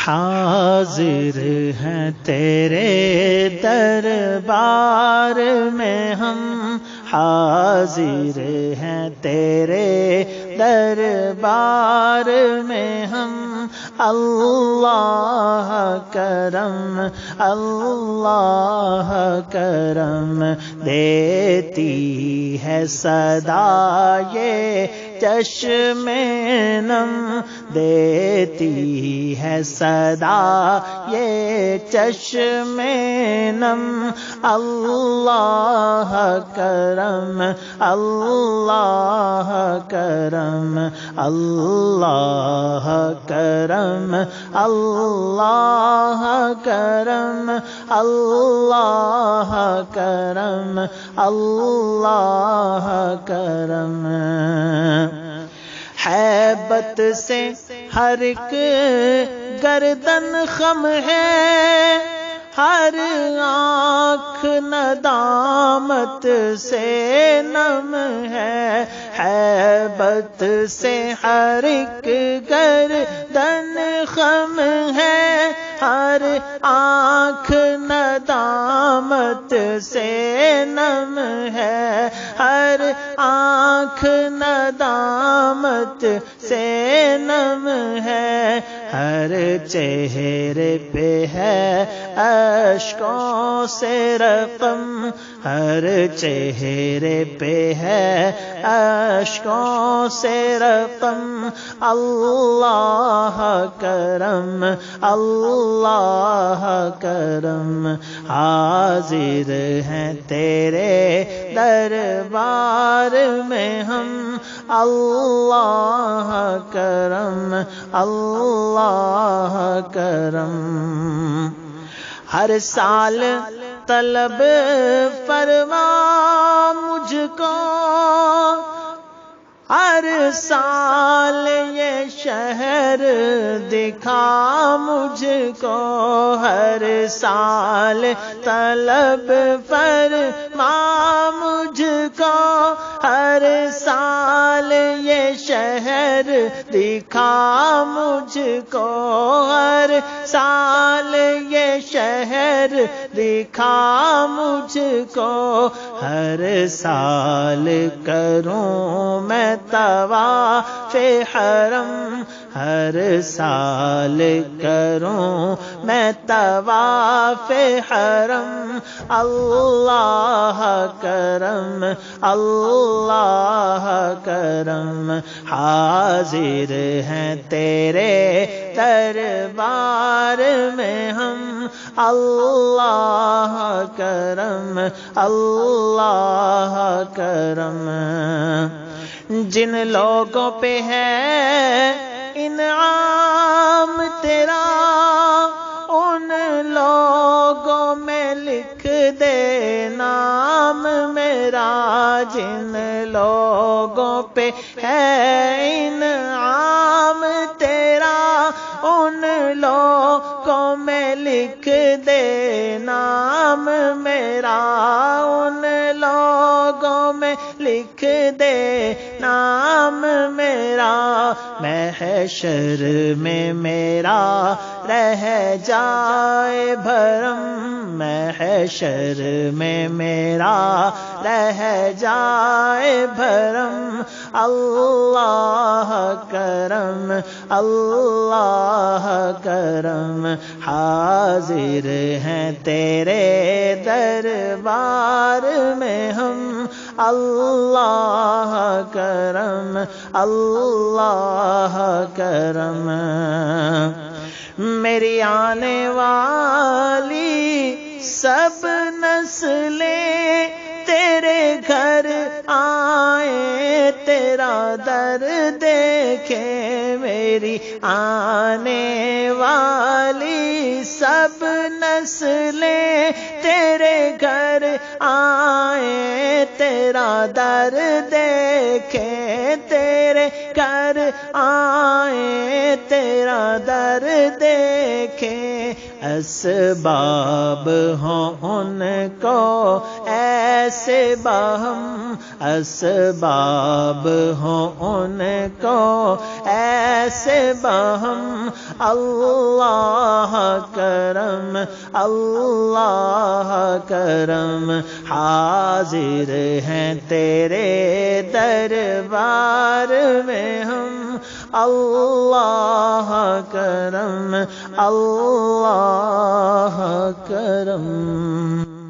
حاضر ہیں تیرے دربار میں ہم، حاضر ہیں تیرے دربار میں ہم، اللہ کرم اللہ کرم، دیتی ہے صدا یہ چشم نم، دیتی ہے صدا یہ چشم نم، اللہ کرم اللہ کرم اللہ کرم اللہ کرم اللہ کرم اللہ کرم۔ ہیبت سے ہر ایک گردن خم ہے، ہر آنکھ ندامت سے نم ہے، ہیبت سے ہر ایک گردن خم ہے، ہر آنکھ ندامت سے نم ہے، ہر آنکھ ندامت سے نم ہے، ہر چہرے پہ ہے اشکوں سے رقم، ہر چہرے پہ ہے اشکوں سے رقم، اللہ کرم اللہ کرم، حاضر ہیں تیرے دربار میں ہم، اللہ کرم اللہ کرم۔ ہر سال طلب فرما مجھ کو، ہر سال یہ شہر دکھا مجھ کو، ہر سال طلب فرما مجھ کو، ہر سال یہ شہر دکھا مجھ کو، ہر سال یہ شہر دکھا مجھ کو، ہر سال کروں میں طواف حرم، ہر سال کروں میں طواف حرم، اللہ کرم اللہ کرم، حاضر ہیں تیرے دربار میں ہم، اللہ کرم اللہ کرم۔ جن لوگوں پہ ہے انعام تیرا، ان لوگوں میں لکھ دے نام میرا، جن لوگوں پہ ہے انعام تیرا، ان لوگوں میں لکھ دے نام میرا، ان لوگوں میں لکھ دے نام میرا، محشر میں میرا رہ جائے بھرم، محشر میں میرا رہ جائے بھرم، اللہ کرم اللہ کرم، حاضر ہیں تیرے دربار میں ہم، اللہ کرم اللہ کرم۔ میری آنے والی سب نسلیں تیرے گھر آئیں، تیرا در دیکھیں، میری آنے والی سب نسلیں تیرے گھر آئیں، تیرا در دیکھیں، تیرے گھر آئیں، تیرا در دیکھیں، اسباب ہوں ان کو ایسے باہم، اسباب ہوں ان کو ایسے بہم اللہ کرم اللہ کرم حاضر ہیں تیرے دربار میں ہم اللہ کرم اللہ کرم